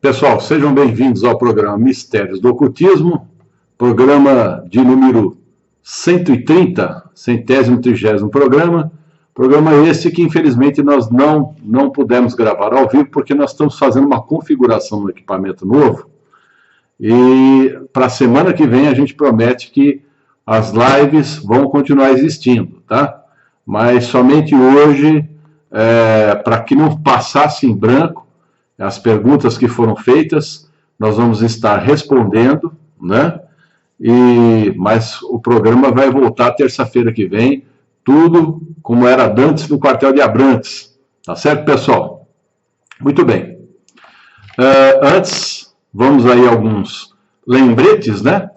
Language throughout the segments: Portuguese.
Pessoal, sejam bem-vindos ao programa Mistérios do Ocultismo, programa de número 130, 130º programa. Programa esse que, infelizmente, nós não pudemos gravar ao vivo, porque nós estamos fazendo uma configuração no equipamento novo. E para a semana que vem a gente promete que as lives vão continuar existindo, tá? Mas somente hoje, para que não passasse em branco as perguntas que foram feitas, nós vamos estar respondendo, né? Mas o programa vai voltar terça-feira que vem, tudo como era antes no quartel de Abrantes. Tá certo, pessoal? Muito bem. Antes, vamos aí a alguns lembretes, né?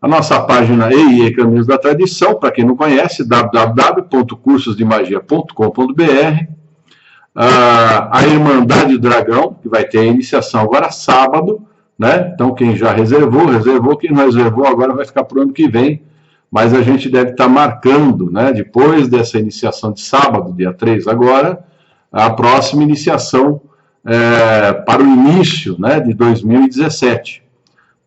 A nossa página EIE Caminhos da Tradição, para quem não conhece, www.cursosdemagia.com.br. A Irmandade do Dragão, que vai ter a iniciação agora sábado, né? Então quem já reservou, quem não reservou agora vai ficar para o ano que vem, mas a gente deve estar marcando, né? Depois dessa iniciação de sábado, dia 3 agora, a próxima iniciação para o início, né, de 2017,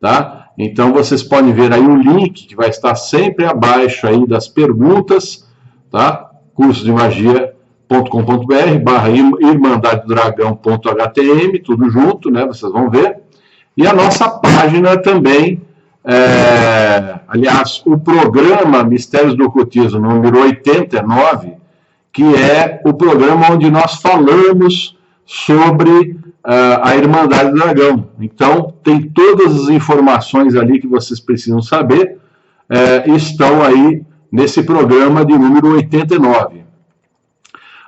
tá? Então vocês podem ver aí o link que vai estar sempre abaixo aí das perguntas, tá? cursosdemagia.com.br/irmandadedragão.htm, tudo junto, né? Vocês vão ver. E a nossa página também, aliás, o programa Mistérios do Ocultismo número 89, que é o programa onde nós falamos sobre a Irmandade do Dragão. Então, tem todas as informações ali que vocês precisam saber, estão aí nesse programa de número 89.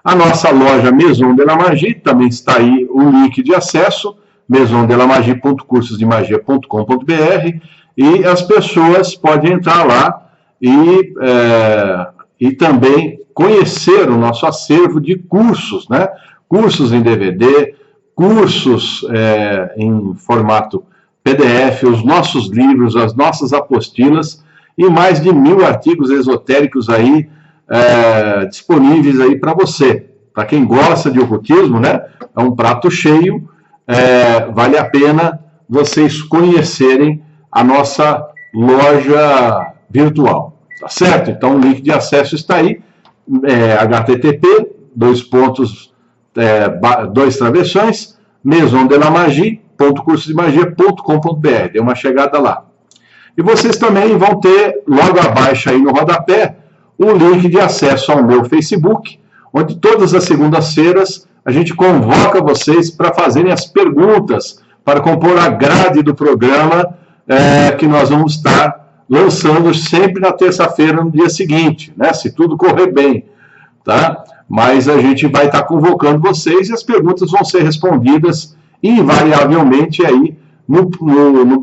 A nossa loja Maison de la Magie, também está aí o link de acesso, maisondelamagie.cursosdemagia.com.br, e as pessoas podem entrar lá e também conhecer o nosso acervo de cursos, né? Cursos em DVD, cursos em formato PDF, os nossos livros, as nossas apostilas e mais de 1000 artigos esotéricos aí disponíveis aí para você. Para quem gosta de ocultismo, né? É um prato cheio, vale a pena vocês conhecerem a nossa loja virtual, tá certo? Então o link de acesso está aí, http://2 maisondelamagie.cursosdemagia.com.br. Dê uma chegada lá. E vocês também vão ter, logo abaixo aí no rodapé, o link de acesso ao meu Facebook, onde todas as segundas-feiras a gente convoca vocês para fazerem as perguntas, para compor a grade do programa que nós vamos estar lançando sempre na terça-feira, no dia seguinte, né? Se tudo correr bem, tá? Mas a gente vai estar convocando vocês e as perguntas vão ser respondidas invariavelmente aí no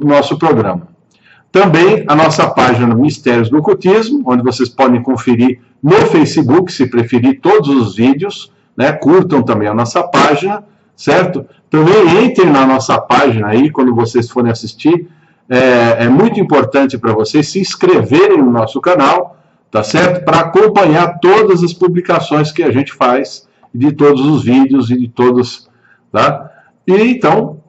nosso programa. Também a nossa página Mistérios do Ocultismo, onde vocês podem conferir no Facebook, se preferir, todos os vídeos, né? Curtam também a nossa página, certo? Também entrem na nossa página aí, quando vocês forem assistir. É muito importante para vocês se inscreverem no nosso canal, tá certo? Para acompanhar todas as publicações que a gente faz, de todos os vídeos e de todos, tá? E então,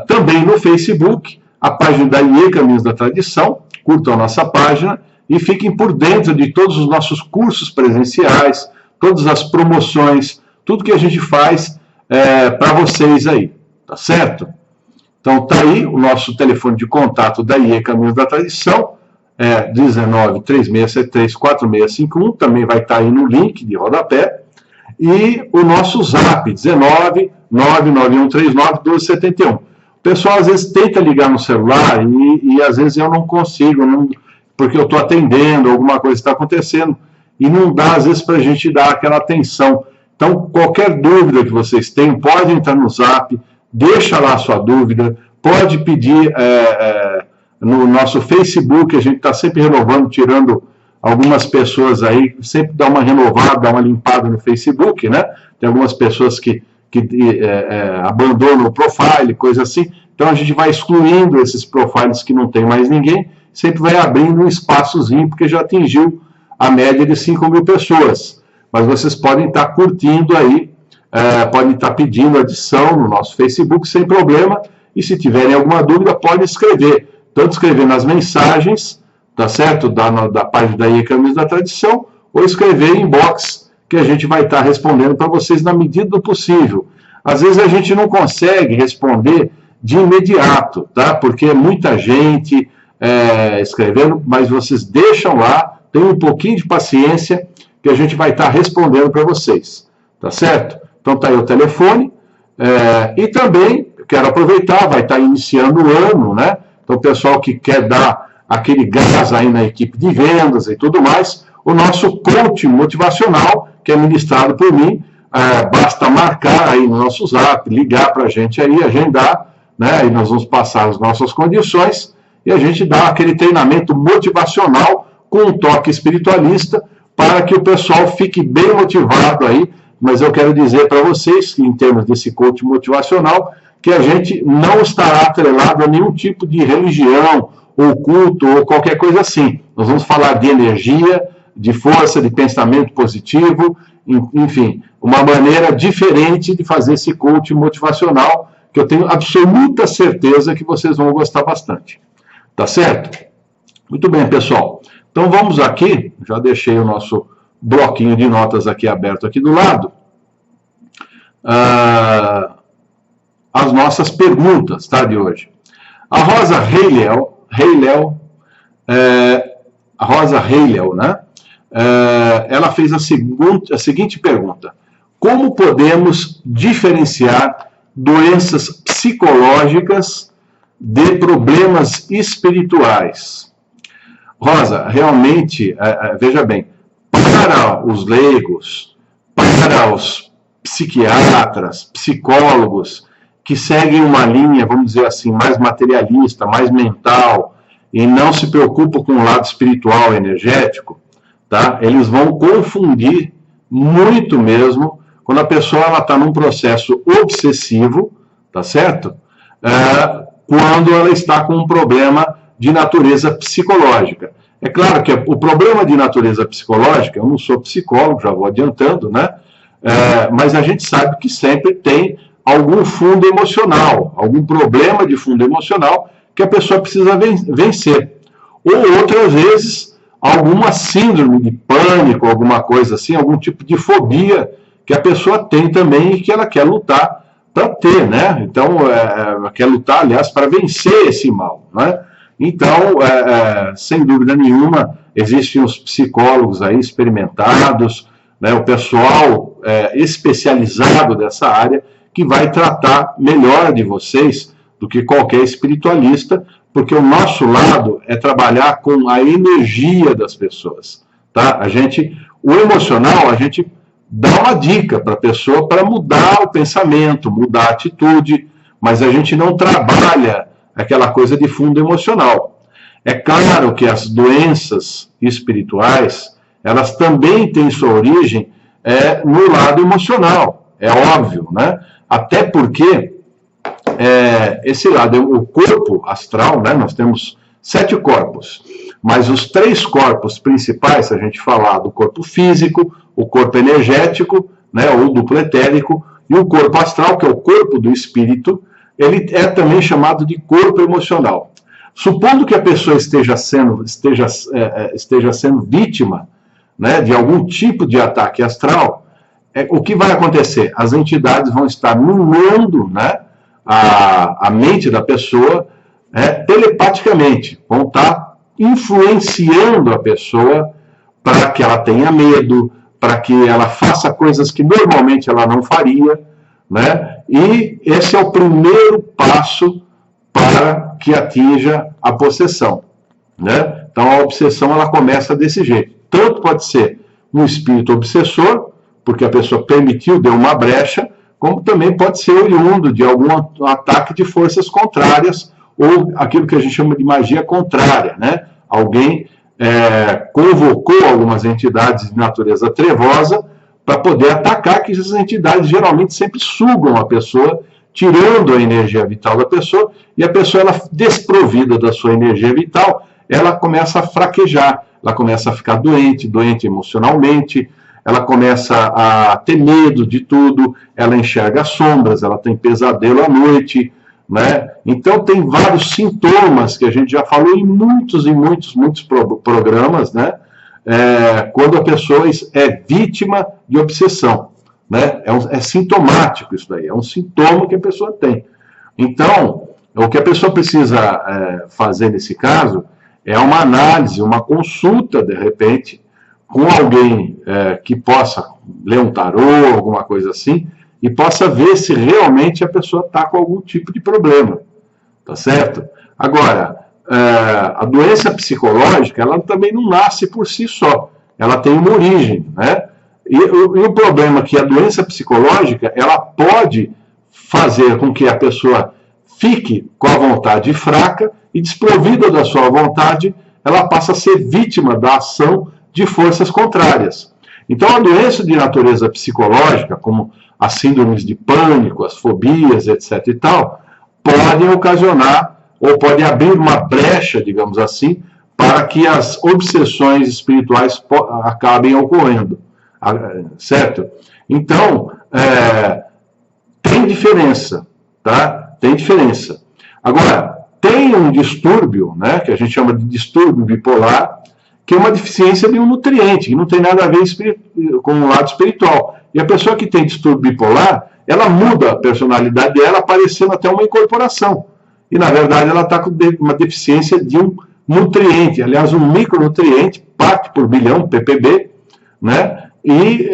também no Facebook, a página da IE Caminhos da Tradição, curtam a nossa página e fiquem por dentro de todos os nossos cursos presenciais, todas as promoções, tudo que a gente faz para vocês aí, tá certo? Então tá aí o nosso telefone de contato da IE Caminhos da Tradição, 19 3673 4651, também vai estar aí no link de rodapé, e o nosso zap, 19 99139 1271. O pessoal às vezes tenta ligar no celular e às vezes eu não consigo, porque eu estou atendendo, alguma coisa está acontecendo, e não dá às vezes para a gente dar aquela atenção. Então, qualquer dúvida que vocês tenham, pode entrar no zap, deixa lá a sua dúvida, pode pedir no nosso Facebook, a gente está sempre renovando, tirando algumas pessoas aí, sempre dá uma renovada, dá uma limpada no Facebook, né? Tem algumas pessoas que abandonam o profile, coisa assim, então a gente vai excluindo esses profiles que não tem mais ninguém, sempre vai abrindo um espaçozinho, porque já atingiu a média de 5.000 pessoas. Mas vocês podem estar curtindo aí, podem estar pedindo adição no nosso Facebook, sem problema, E se tiverem alguma dúvida, podem escrever. Tanto escrever nas mensagens, tá certo? Da página da IE Caminhos da Tradição, ou escrever em inbox, que a gente vai estar respondendo para vocês na medida do possível. Às vezes a gente não consegue responder de imediato, tá? Porque é muita gente escrevendo, mas vocês deixam lá, tem um pouquinho de paciência, que a gente vai estar respondendo para vocês, tá certo? Então tá aí o telefone, e também, quero aproveitar, vai estar iniciando o ano, né? Então o pessoal que quer dar aquele gás aí na equipe de vendas e tudo mais, o nosso coach motivacional, que é ministrado por mim, basta marcar aí no nosso zap, ligar para a gente aí, agendar, né? E nós vamos passar as nossas condições e a gente dá aquele treinamento motivacional com um toque espiritualista para que o pessoal fique bem motivado aí. Mas eu quero dizer para vocês que, em termos desse coach motivacional, que a gente não estará atrelado a nenhum tipo de religião ou culto ou qualquer coisa assim. Nós vamos falar de energia, de força, de pensamento positivo, enfim, uma maneira diferente de fazer esse coach motivacional, que eu tenho absoluta certeza que vocês vão gostar bastante. Tá certo? Muito bem, pessoal. Então vamos aqui, já deixei o nosso bloquinho de notas aqui aberto aqui do lado. As nossas perguntas, tá, de hoje. A Rosa Heilel, né? Ela fez a seguinte pergunta: como podemos diferenciar doenças psicológicas de problemas espirituais? Rosa, realmente, veja bem, para os leigos, para os psiquiatras, psicólogos, que seguem uma linha, vamos dizer assim, mais materialista, mais mental, e não se preocupam com o lado espiritual, energético, tá? Eles vão confundir muito mesmo quando a pessoa está num processo obsessivo, tá certo? Quando ela está com um problema de natureza psicológica. É claro que o problema de natureza psicológica, eu não sou psicólogo, já vou adiantando, né? Mas a gente sabe que sempre tem algum fundo emocional, algum problema de fundo emocional que a pessoa precisa vencer. Ou outras vezes, alguma síndrome de pânico, alguma coisa assim, algum tipo de fobia que a pessoa tem também e que ela quer lutar para ter, né? Então, quer lutar, aliás, para vencer esse mal, né? Então, sem dúvida nenhuma, existem os psicólogos aí experimentados, né, o pessoal especializado dessa área, que vai tratar melhor de vocês do que qualquer espiritualista, porque o nosso lado é trabalhar com a energia das pessoas, tá? O emocional, a gente dá uma dica para a pessoa para mudar o pensamento, mudar a atitude, mas a gente não trabalha aquela coisa de fundo emocional. É claro que as doenças espirituais, elas também têm sua origem no lado emocional, é óbvio, né? Até porque esse lado, o corpo astral, né? Nós temos 7 corpos, mas os 3 corpos principais, se a gente falar do corpo físico, o corpo energético, né? Ou duplo etérico, e o corpo astral, que é o corpo do espírito, ele é também chamado de corpo emocional. Supondo que a pessoa esteja sendo vítima, né, de algum tipo de ataque astral, o que vai acontecer? As entidades vão estar minando, né, a mente da pessoa telepaticamente, vão estar influenciando a pessoa para que ela tenha medo, para que ela faça coisas que normalmente ela não faria, né? E esse é o primeiro passo para que atinja a possessão, né? Então a obsessão ela começa desse jeito. Tanto pode ser um espírito obsessor, porque a pessoa permitiu, deu uma brecha, como também pode ser oriundo de algum ataque de forças contrárias, ou aquilo que a gente chama de magia contrária, né? Alguém convocou algumas entidades de natureza trevosa para poder atacar, que essas entidades geralmente sempre sugam a pessoa, tirando a energia vital da pessoa, e a pessoa, ela desprovida da sua energia vital, ela começa a fraquejar, ela começa a ficar doente emocionalmente, ela começa a ter medo de tudo, ela enxerga sombras, ela tem pesadelo à noite, né? Então tem vários sintomas que a gente já falou em muitos programas, né? Quando a pessoa é vítima de obsessão, né? É sintomático isso daí, é um sintoma que a pessoa tem. Então, o que a pessoa precisa fazer nesse caso é uma análise, uma consulta, de repente, com alguém que possa ler um tarô, alguma coisa assim, e possa ver se realmente a pessoa está com algum tipo de problema, tá certo? Agora, a doença psicológica, ela também não nasce por si só, ela tem uma origem, né? E o problema é que a doença psicológica, ela pode fazer com que a pessoa fique com a vontade fraca e, desprovida da sua vontade, ela passa a ser vítima da ação de forças contrárias. Então, a doença de natureza psicológica, como as síndromes de pânico, as fobias, etc. e tal, podem ocasionar, ou podem abrir uma brecha, digamos assim, para que as obsessões espirituais acabem ocorrendo, certo? Então, tem diferença, tá? Tem diferença. Agora, tem um distúrbio, né, que a gente chama de distúrbio bipolar, que é uma deficiência de um nutriente, que não tem nada a ver com o lado espiritual. E a pessoa que tem distúrbio bipolar, ela muda a personalidade dela, parecendo até uma incorporação. E, na verdade, ela está com uma deficiência de um nutriente, aliás, um micronutriente, parte por bilhão, ppb, né? E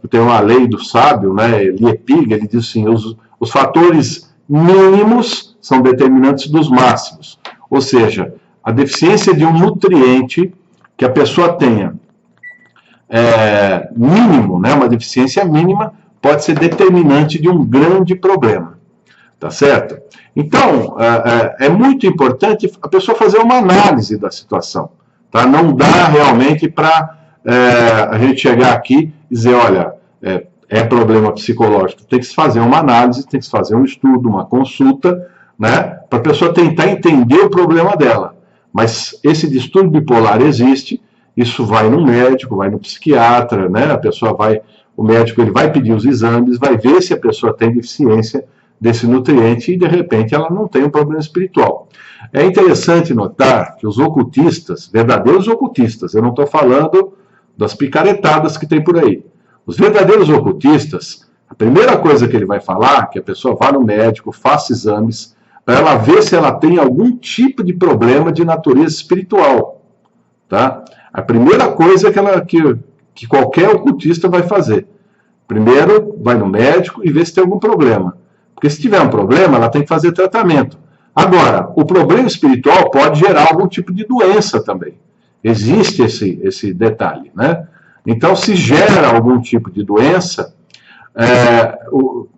tem uma lei do sábio, né, Liepig, ele diz assim, os fatores mínimos são determinantes dos máximos. Ou seja, a deficiência de um nutriente que a pessoa tenha mínimo, né, uma deficiência mínima, pode ser determinante de um grande problema, tá certo? Então, é muito importante a pessoa fazer uma análise da situação, tá? Não dá realmente para a gente chegar aqui e dizer, olha, é problema psicológico, tem que se fazer uma análise, tem que se fazer um estudo, uma consulta, né, para a pessoa tentar entender o problema dela. Mas esse distúrbio bipolar existe, isso vai no médico, vai no psiquiatra, né? O médico ele vai pedir os exames, vai ver se a pessoa tem deficiência desse nutriente e, de repente, ela não tem um problema espiritual. É interessante notar que os ocultistas, verdadeiros ocultistas, eu não estou falando das picaretadas que tem por aí. Os verdadeiros ocultistas, a primeira coisa que ele vai falar é que a pessoa vá no médico, faça exames, para ela ver se ela tem algum tipo de problema de natureza espiritual, tá? A primeira coisa que qualquer ocultista vai fazer. Primeiro, vai no médico e vê se tem algum problema. Porque se tiver um problema, ela tem que fazer tratamento. Agora, o problema espiritual pode gerar algum tipo de doença também. Existe esse detalhe, né? Então, se gera algum tipo de doença,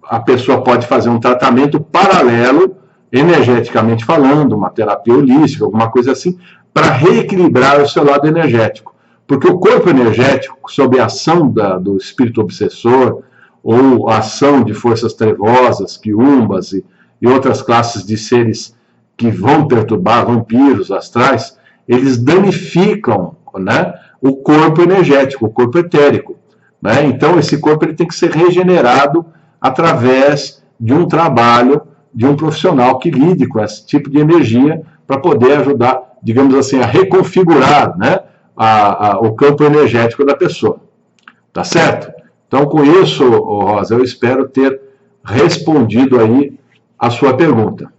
a pessoa pode fazer um tratamento paralelo, energeticamente falando, uma terapia holística, alguma coisa assim, para reequilibrar o seu lado energético. Porque o corpo energético, sob a ação do espírito obsessor, ou a ação de forças trevosas, quiumbas e outras classes de seres que vão perturbar, vampiros, astrais, eles danificam, né, o corpo energético, o corpo etérico, né? Então, esse corpo ele tem que ser regenerado através de um trabalho de um profissional que lide com esse tipo de energia para poder ajudar, digamos assim, a reconfigurar, né, o campo energético da pessoa. Tá certo? Então, com isso, Rosa, eu espero ter respondido aí a sua pergunta.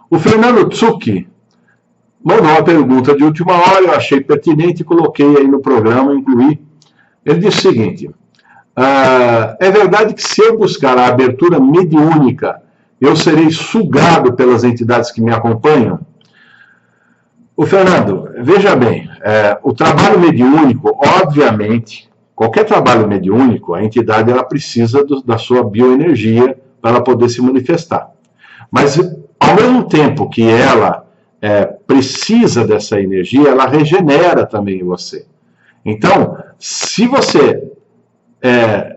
O Fernando Tsuki mandou uma pergunta de última hora, eu achei pertinente e coloquei aí no programa, incluí. Ele disse o seguinte, é verdade que se eu buscar a abertura mediúnica, eu serei sugado pelas entidades que me acompanham? O Fernando, veja bem, o trabalho mediúnico, obviamente, qualquer trabalho mediúnico, a entidade ela precisa da sua bioenergia para ela poder se manifestar. Mas, ao mesmo tempo que ela precisa dessa energia, ela regenera também em você. Então, se você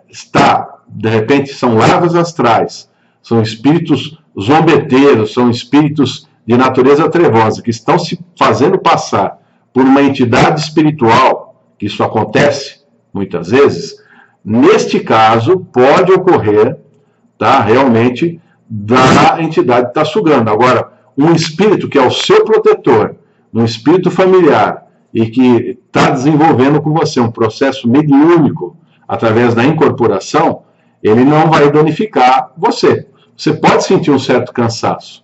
está, de repente, são larvas astrais, são espíritos zombeteiros, são espíritos de natureza trevosa, que estão se fazendo passar por uma entidade espiritual, que isso acontece muitas vezes, neste caso, pode ocorrer, tá, realmente, da entidade que está sugando. Agora, um espírito que é o seu protetor, um espírito familiar, e que está desenvolvendo com você um processo mediúnico através da incorporação, ele não vai danificar você. Você pode sentir um certo cansaço,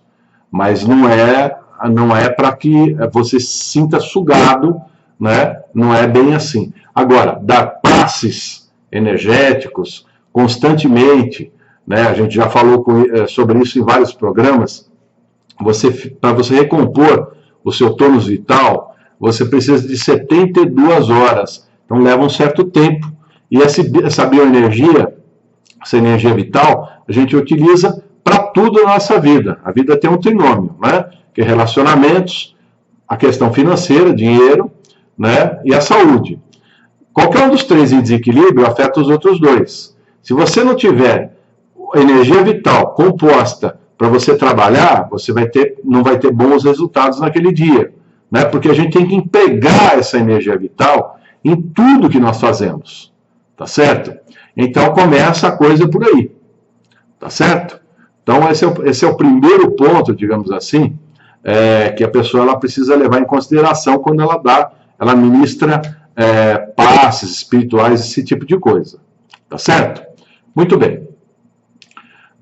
mas não é para que você se sinta sugado, né? Não é bem assim. Agora, dar passes energéticos constantemente, né? A gente já falou sobre isso em vários programas. Para você recompor o seu tônus vital, você precisa de 72 horas. Então leva um certo tempo. E essa bioenergia, essa energia vital, a gente utiliza para tudo na nossa vida. A vida tem um trinômio, né? Que é relacionamentos, a questão financeira, dinheiro, né? E a saúde. Qualquer um dos três em desequilíbrio afeta os outros dois. Se você não tiver energia vital composta para você trabalhar, você não vai ter bons resultados naquele dia, né? Porque a gente tem que empregar essa energia vital em tudo que nós fazemos, tá certo? Então começa a coisa por aí, tá certo? Então esse é o primeiro ponto, digamos assim, que a pessoa ela precisa levar em consideração quando ela ministra passes espirituais, esse tipo de coisa, tá certo? Muito bem.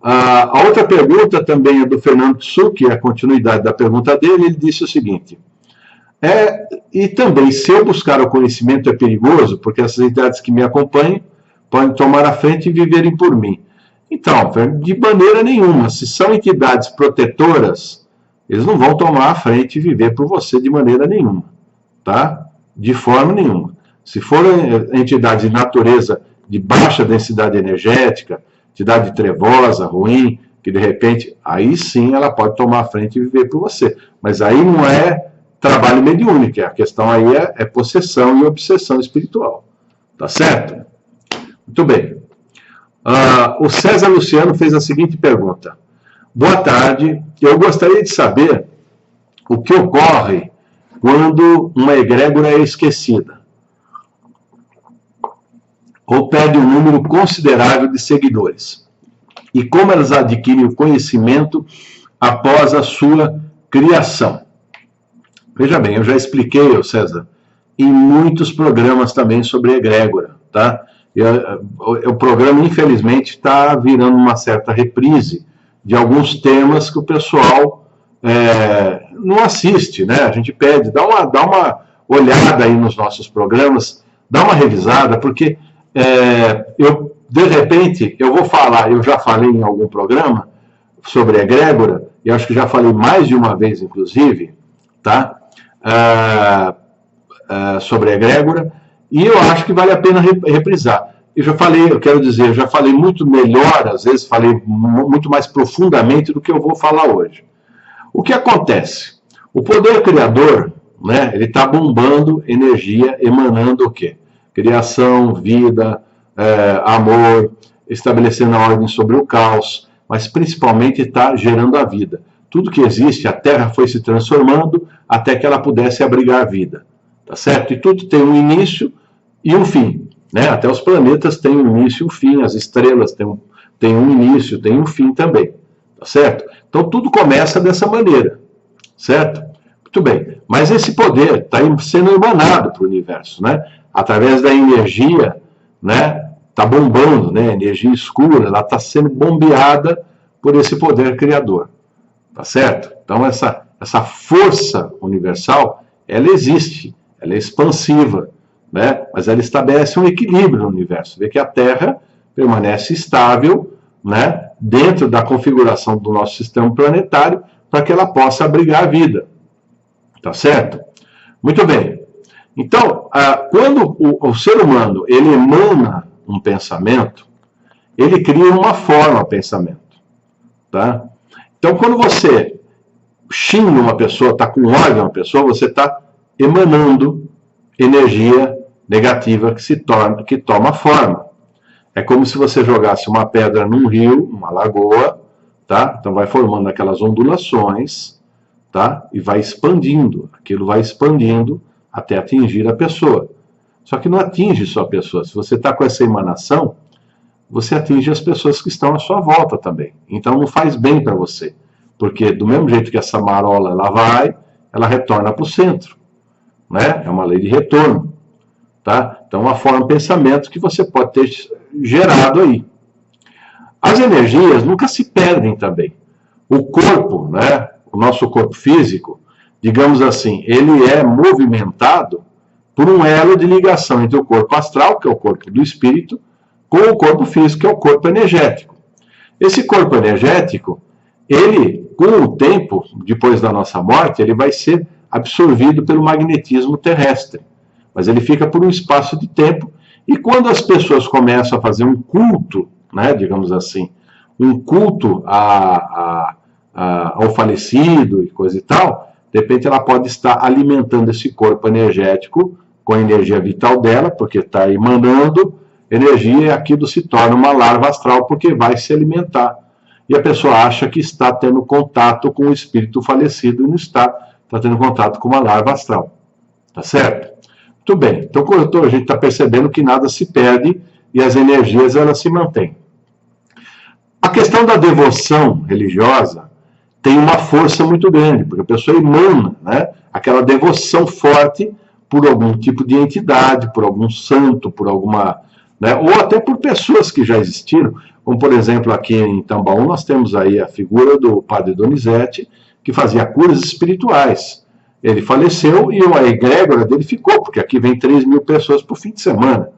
A outra pergunta também é do Fernando Tsu, que é a continuidade da pergunta dele. Ele disse o seguinte: e também, se eu buscar o conhecimento é perigoso, porque essas entidades que me acompanham podem tomar a frente e viverem por mim. Então, de maneira nenhuma. Se são entidades protetoras, eles não vão tomar a frente e viver por você de maneira nenhuma, tá? De forma nenhuma. Se forem entidades de natureza de baixa densidade energética, entidade trevosa, ruim, que de repente, aí sim ela pode tomar a frente e viver por você. Mas aí não é trabalho mediúnico, a questão aí é possessão e obsessão espiritual. Tá certo? Muito bem. O César Luciano fez a seguinte pergunta: boa tarde, eu gostaria de saber o que ocorre quando uma egrégora é esquecida ou perde um número considerável de seguidores, e como elas adquirem o conhecimento após a sua criação. Veja bem, eu já expliquei, César, em muitos programas também sobre egrégora, tá? O programa, infelizmente, está virando uma certa reprise de alguns temas que o pessoal não assiste, né? A gente pede, dá uma olhada aí nos nossos programas, dá uma revisada, porque de repente, eu vou falar, eu já falei em algum programa sobre egrégora, e acho que já falei mais de uma vez, inclusive, tá? Sobre egrégora, e eu acho que vale a pena reprisar. Eu quero dizer, eu já falei muito melhor, às vezes falei muito mais profundamente do que eu vou falar hoje. O que acontece? O poder criador, né, ele está bombando energia, emanando o quê? Criação, vida, amor, estabelecendo a ordem sobre o caos, mas principalmente está gerando a vida. Tudo que existe, a Terra foi se transformando até que ela pudesse abrigar a vida, tá certo? E tudo tem um início e um fim, né? Até os planetas têm um início e um fim, as estrelas têm um início, têm um fim também, tá certo? Então tudo começa dessa maneira, certo? Muito bem, mas esse poder está sendo emanado para o universo, né? Através da energia, né? Está bombando, né? Energia escura, ela está sendo bombeada por esse poder criador. Tá certo? Então, essa força universal, ela existe, ela é expansiva, né? Mas ela estabelece um equilíbrio no universo. Vê que a Terra permanece estável, né? Dentro da configuração do nosso sistema planetário, para que ela possa abrigar a vida. Tá certo? Muito bem. Então, quando o ser humano ele emana um pensamento, ele cria uma forma pensamento. Tá? Então, quando você xinga uma pessoa, está com ódio a uma pessoa, você está emanando energia negativa que toma forma. É como se você jogasse uma pedra num rio, uma lagoa, tá? Então vai formando aquelas ondulações, tá? E vai expandindo. Aquilo vai expandindo até atingir a pessoa. Só que não atinge só a pessoa. Se você está com essa emanação, você atinge as pessoas que estão à sua volta também. Então não faz bem para você, porque do mesmo jeito que essa marola ela vai, ela retorna para o centro, né? É uma lei de retorno, tá? Então uma forma de pensamento que você pode ter gerado aí. As energias nunca se perdem também. O corpo, né? O nosso corpo físico, digamos assim, ele é movimentado por um elo de ligação entre o corpo astral, que é o corpo do espírito, com o corpo físico, que é o corpo energético. Esse corpo energético, ele, com o tempo, depois da nossa morte, ele vai ser absorvido pelo magnetismo terrestre. Mas ele fica por um espaço de tempo, e quando as pessoas começam a fazer um culto, né, digamos assim, um culto ao falecido e coisa e tal, de repente ela pode estar alimentando esse corpo energético com a energia vital dela, porque está emanando energia, e aquilo se torna uma larva astral, porque vai se alimentar. E a pessoa acha que está tendo contato com o espírito falecido, e não está tendo contato com uma larva astral. Tá certo? Muito bem. Então, a gente está percebendo que nada se perde, e as energias, elas se mantêm. A questão da devoção religiosa tem uma força muito grande, porque a pessoa emana, né, aquela devoção forte por algum tipo de entidade, por algum santo, por alguma... né, ou até por pessoas que já existiram, como por exemplo aqui em Tambaú nós temos aí a figura do padre Donizete, que fazia curas espirituais. Ele faleceu e a egrégora dele ficou, porque aqui vem 3.000 pessoas por fim de semana.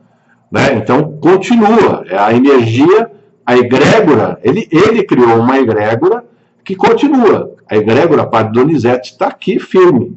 Né? Então continua, a energia, a egrégora, ele criou uma egrégora que continua. A egrégora Padre Donizete está aqui firme.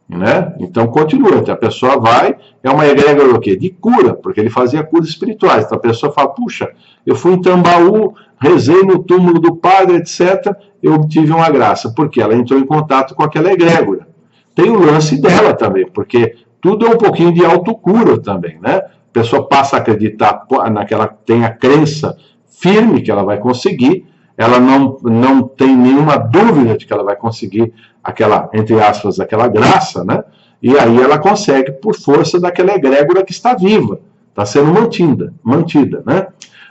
Né? Então continua, então, a pessoa vai, é uma egrégora o quê? De cura, porque ele fazia curas espirituais. Então a pessoa fala, puxa, eu fui em Tambaú, rezei no túmulo do padre, etc., eu obtive uma graça, porque ela entrou em contato com aquela egrégora. Tem o lance dela também, porque tudo é um pouquinho de autocura também, né? A pessoa passa a acreditar naquela, tem a crença firme que ela vai conseguir, ela não tem nenhuma dúvida de que ela vai conseguir aquela, entre aspas, aquela graça, né? E aí ela consegue por força daquela egrégora que está viva, está sendo mantida, né?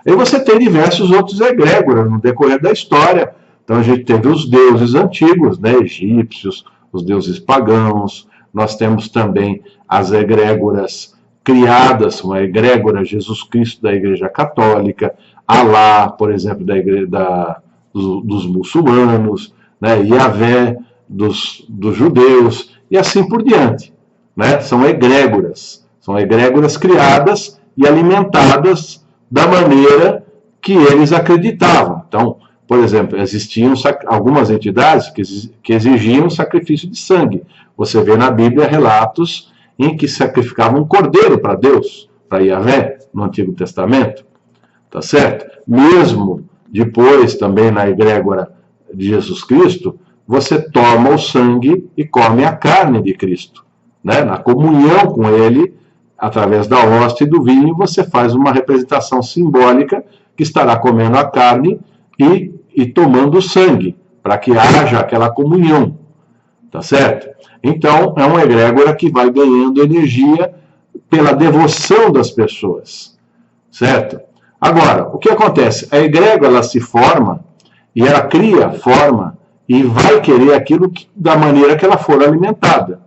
E você tem diversos outros egrégoras no decorrer da história. Então a gente teve os deuses antigos, né, egípcios, os deuses pagãos, nós temos também as egrégoras criadas, uma egrégora Jesus Cristo da Igreja Católica, Alá, por exemplo, dos muçulmanos, né, Yahvé dos judeus, e assim por diante. Né? São egrégoras criadas e alimentadas da maneira que eles acreditavam. Então, por exemplo, existiam algumas entidades que exigiam sacrifício de sangue. Você vê na Bíblia relatos em que sacrificavam um cordeiro para Deus, para Yahvé, no Antigo Testamento. Tá certo? Mesmo depois, também na egrégora de Jesus Cristo, você toma o sangue e come a carne de Cristo. Né? Na comunhão com ele, através da hóstia e do vinho, você faz uma representação simbólica que estará comendo a carne e tomando o sangue, para que haja aquela comunhão. Tá certo? Então, é uma egrégora que vai ganhando energia pela devoção das pessoas. Certo? Agora, o que acontece? A egrégora ela se forma e ela cria forma e vai querer aquilo da maneira que ela for alimentada.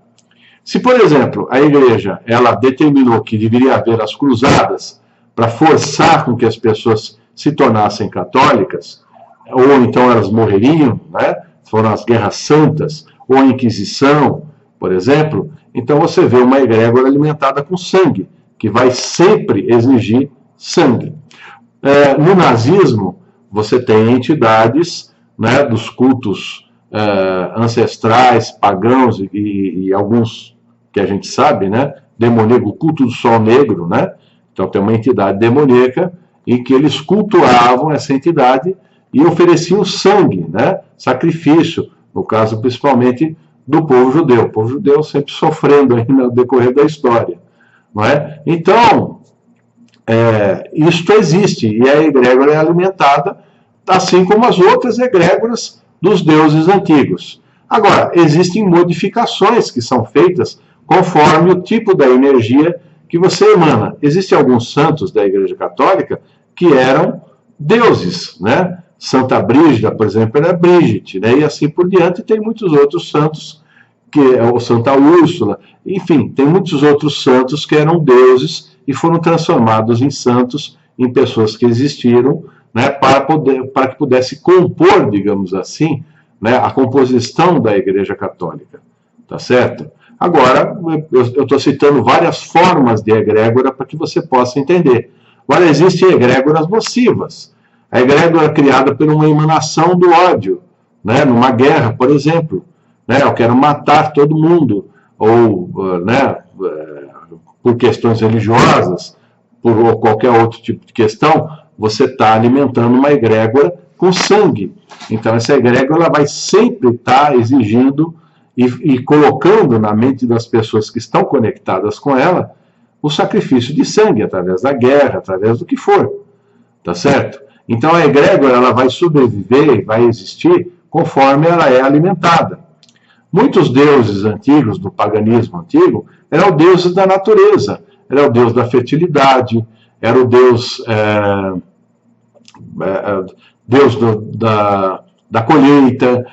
Se, por exemplo, a igreja ela determinou que deveria haver as cruzadas para forçar com que as pessoas se tornassem católicas, ou então elas morreriam, né? Foram as guerras santas, ou a Inquisição, por exemplo, então você vê uma egrégora alimentada com sangue, que vai sempre exigir sangue. No nazismo, você tem entidades, né, dos cultos ancestrais, pagãos e alguns que a gente sabe, né, demoníaco, o culto do sol negro, né? Então tem uma entidade demoníaca em que eles cultuavam essa entidade e ofereciam sangue, né, sacrifício, no caso principalmente do povo judeu. O povo judeu sempre sofrendo aí no decorrer da história, não é? Então, isto existe, e a egrégora é alimentada, assim como as outras egrégoras dos deuses antigos. Agora, existem modificações que são feitas conforme o tipo da energia que você emana. Existem alguns santos da Igreja Católica que eram deuses, né? Santa Brígida, por exemplo, era Brigitte, né? E assim por diante. Tem muitos outros santos, que é o Santa Úrsula, enfim, tem muitos outros santos que eram deuses e foram transformados em santos, em pessoas que existiram, né, para que pudesse compor, digamos assim, né, a composição da Igreja Católica, tá certo? Agora, eu estou citando várias formas de egrégora para que você possa entender. Agora, existem egrégoras nocivas. A egrégora é criada por uma emanação do ódio, né, numa guerra, por exemplo. Né, eu quero matar todo mundo, ou né, por questões religiosas, por qualquer outro tipo de questão, você está alimentando uma egrégora com sangue. Então, essa egrégora vai sempre estar exigindo e colocando na mente das pessoas que estão conectadas com ela o sacrifício de sangue, através da guerra, através do que for. Tá certo? Então, a egrégora ela vai sobreviver, vai existir, conforme ela é alimentada. Muitos deuses antigos, do paganismo antigo, eram deuses da natureza. Era o deus da fertilidade, era o deus, da colheita,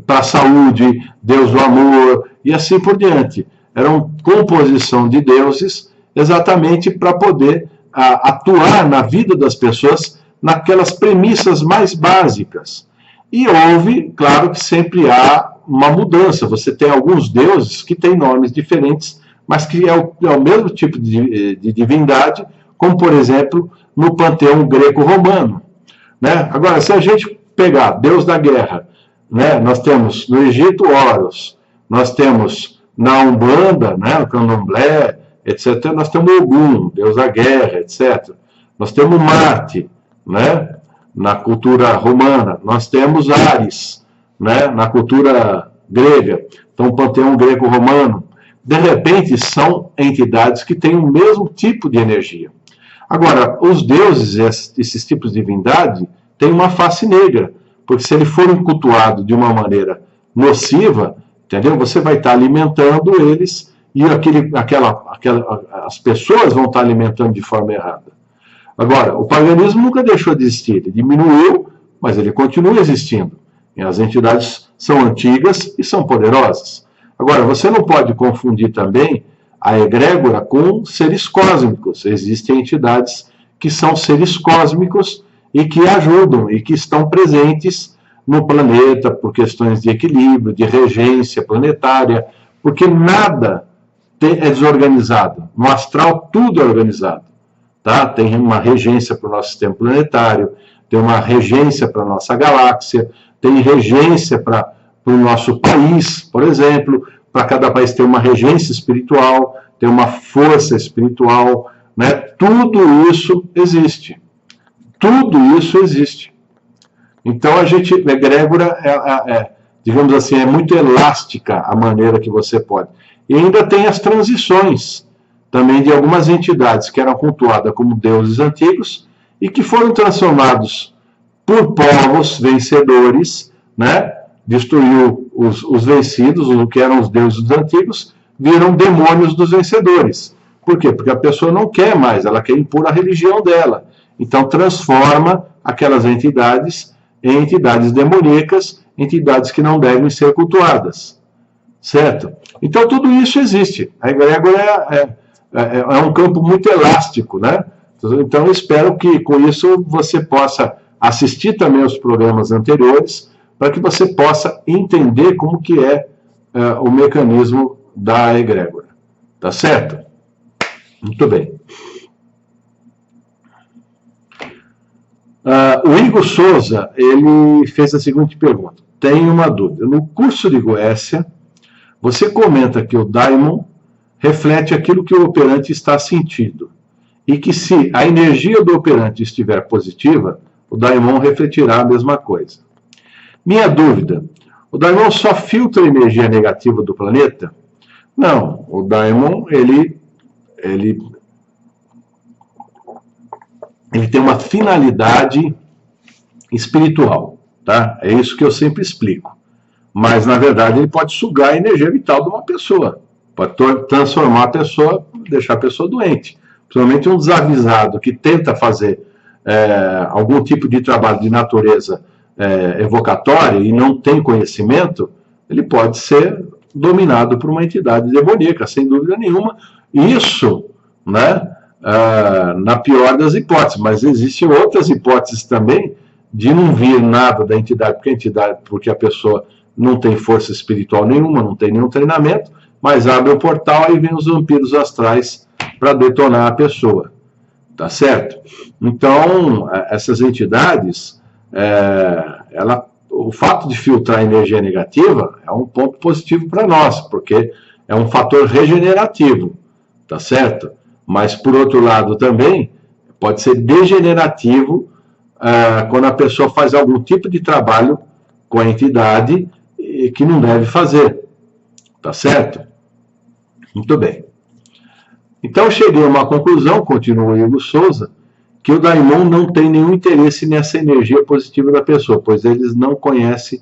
para a saúde, deus do amor, e assim por diante. Era uma composição de deuses exatamente para poder atuar na vida das pessoas naquelas premissas mais básicas. E houve, claro que sempre há uma mudança. Você tem alguns deuses que têm nomes diferentes, mas que é o mesmo tipo de divindade, como, por exemplo, no panteão greco-romano. Né? Agora, se a gente pegar Deus da guerra, né, nós temos no Egito Horus, nós temos na Umbanda, né, no Candomblé, etc., nós temos Ogum, Deus da guerra, etc. Nós temos Marte, né, na cultura romana. Nós temos Ares, né, na cultura grega. Então, o panteão greco-romano. De repente, são entidades que têm o mesmo tipo de energia. Agora, os deuses, esses tipos de divindade, têm uma face negra, porque se ele for cultuado de uma maneira nociva, entendeu? Você vai estar alimentando eles e as pessoas vão estar alimentando de forma errada. Agora, o paganismo nunca deixou de existir, ele diminuiu, mas ele continua existindo. E as entidades são antigas e são poderosas. Agora, você não pode confundir também a egrégora com seres cósmicos. Existem entidades que são seres cósmicos e que ajudam e que estão presentes no planeta por questões de equilíbrio, de regência planetária, porque nada é desorganizado. No astral, tudo é organizado. Tá? Tem uma regência para o nosso sistema planetário, tem uma regência para a nossa galáxia, tem regência para o nosso país, por exemplo. Para cada país tem uma regência espiritual, tem uma força espiritual, né? Tudo isso existe. Tudo isso existe. Então, a egrégora, digamos assim, é muito elástica a maneira que você pode. E ainda tem as transições também de algumas entidades que eram cultuadas como deuses antigos e que foram transformados por povos vencedores, né? Destruiu os vencidos, o que eram os deuses antigos, viram demônios dos vencedores. Por quê? Porque a pessoa não quer mais, ela quer impor a religião dela. Então transforma aquelas entidades em entidades demoníacas, entidades que não devem ser cultuadas. Certo? Então tudo isso existe. A egrégora é um campo muito elástico, né? Então eu espero que com isso você possa assistir também aos programas anteriores, para que você possa entender como que é o mecanismo da egrégora. Tá certo? Muito bem. O Igor Souza, ele fez a seguinte pergunta. Tenho uma dúvida. No curso de Goécia, você comenta que o daimon reflete aquilo que o operante está sentindo. E que se a energia do operante estiver positiva, o daimon refletirá a mesma coisa. Minha dúvida, o daimon só filtra a energia negativa do planeta? Não, o daimon, ele tem uma finalidade espiritual, tá? É isso que eu sempre explico. Mas, na verdade, ele pode sugar a energia vital de uma pessoa. Pode transformar a pessoa, deixar a pessoa doente. principalmente um desavisado que tenta fazer algum tipo de trabalho de natureza evocatória e não tem conhecimento, ele pode ser dominado por uma entidade demoníaca, sem dúvida nenhuma. Isso, né, na pior das hipóteses, mas existem outras hipóteses também de não vir nada da entidade, porque a pessoa não tem força espiritual nenhuma, não tem nenhum treinamento, mas abre o portal e vem os vampiros astrais para detonar a pessoa, tá certo? Então, essas entidades, o fato de filtrar energia negativa é um ponto positivo para nós, porque é um fator regenerativo, tá certo? Mas, por outro lado, também pode ser degenerativo quando a pessoa faz algum tipo de trabalho com a entidade que não deve fazer, tá certo? Muito bem. Então, cheguei a uma conclusão, continua o Igor Souza, que o Daimon não tem nenhum interesse nessa energia positiva da pessoa, pois eles não conhecem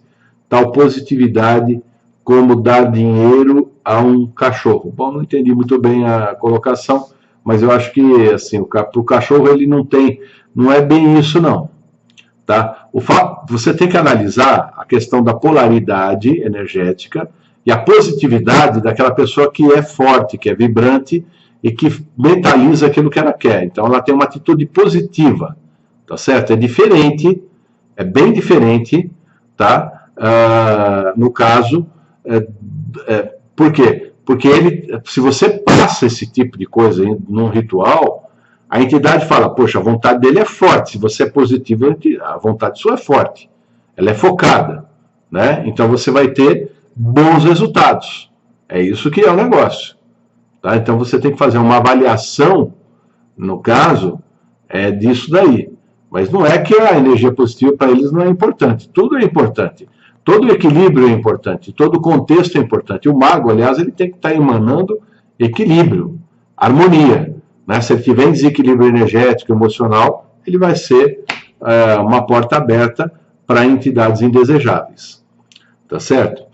tal positividade como dar dinheiro a um cachorro. Bom, não entendi muito bem a colocação, mas eu acho que assim, o cachorro ele não é bem isso não, tá? Você tem que analisar a questão da polaridade energética e a positividade daquela pessoa que é forte, que é vibrante e que mentaliza aquilo que ela quer. Então ela tem uma atitude positiva, tá certo? É diferente, é bem diferente, tá? No caso, por quê? Porque se você passa esse tipo de coisa num ritual, a entidade fala, poxa, a vontade dele é forte, se você é positivo, a vontade sua é forte, ela é focada, né? Então você vai ter bons resultados. É isso que é o negócio. Tá? Então você tem que fazer uma avaliação, no caso, disso daí. Mas não é que a energia positiva para eles não é importante. Tudo é importante. Todo equilíbrio é importante. Todo contexto é importante. O mago, aliás, ele tem que estar emanando equilíbrio, harmonia. Né? Se ele tiver em desequilíbrio energético, emocional, ele vai ser uma porta aberta para entidades indesejáveis. Tá certo?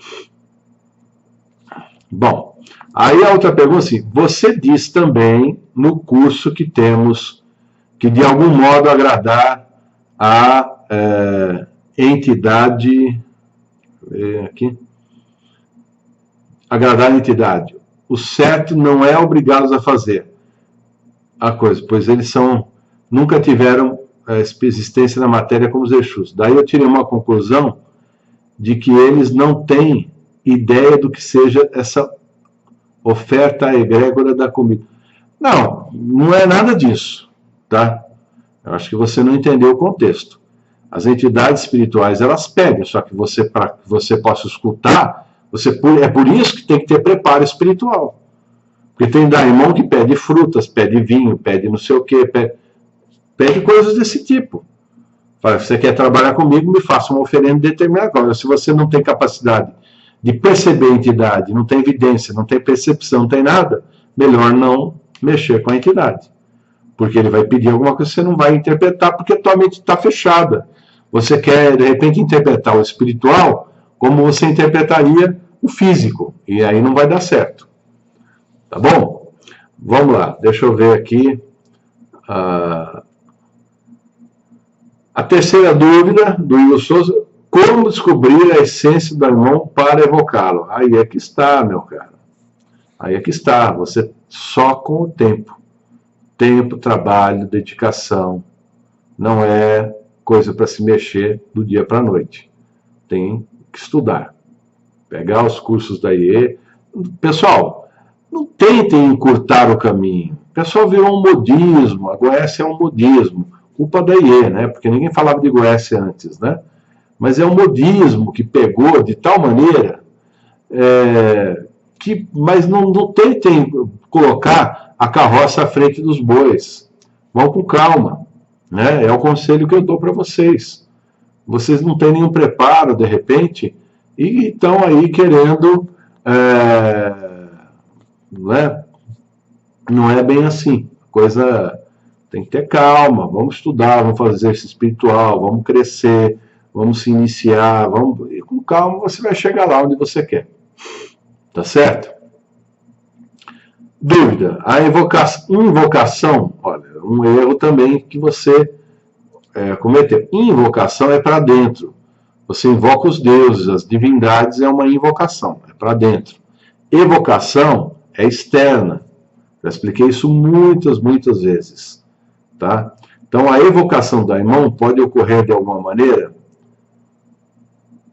Bom, aí a outra pergunta é assim, você diz também no curso que temos que de algum modo agradar a entidade, aqui, agradar a entidade. O certo não é obrigá-los a fazer a coisa, pois eles nunca tiveram existência na matéria como os Exus. Daí eu tirei uma conclusão de que eles não têm ideia do que seja essa oferta egrégora da comida. Não, não é nada disso, tá? Eu acho que você não entendeu o contexto. As entidades espirituais, elas pedem, só que para que você possa escutar, é por isso que tem que ter preparo espiritual. Porque tem daimon que pede frutas, pede vinho, pede não sei o quê, pede coisas desse tipo. Fala, você quer trabalhar comigo, me faça uma oferenda determinada. Agora, se você não tem capacidade de perceber a entidade, não tem evidência, não tem percepção, não tem nada, melhor não mexer com a entidade. Porque ele vai pedir alguma coisa que você não vai interpretar, porque a tua mente está fechada. Você quer, de repente, interpretar o espiritual como você interpretaria o físico, e aí não vai dar certo. Tá bom? Vamos lá, deixa eu ver aqui. A terceira dúvida do Igor Souza, como descobrir a essência do irmão para evocá-lo? Aí é que está, meu caro. Aí é que está, você só com o tempo. Tempo, trabalho, dedicação. Não é coisa para se mexer do dia para a noite. Tem que estudar. Pegar os cursos da IE. Pessoal, não tentem encurtar o caminho. O pessoal virou um modismo. A Goécia é um modismo. Culpa da IE, né? Porque ninguém falava de Goécia antes, né? Mas é um modismo que pegou de tal maneira mas não tentem colocar a carroça à frente dos bois. Vão com calma, né? É o conselho que eu dou para vocês. Vocês não têm nenhum preparo, de repente, e estão aí querendo... né? Não é bem assim. A coisa tem que ter calma. Vamos estudar, vamos fazer exercício espiritual, vamos crescer, vamos se iniciar, e com calma você vai chegar lá onde você quer. Tá certo? Dúvida. A invocação, olha, um erro também que você cometeu. Invocação é para dentro. Você invoca os deuses, as divindades, é uma invocação, é para dentro. Evocação é externa. Já expliquei isso muitas vezes. Tá? Então, a evocação da irmã pode ocorrer de alguma maneira?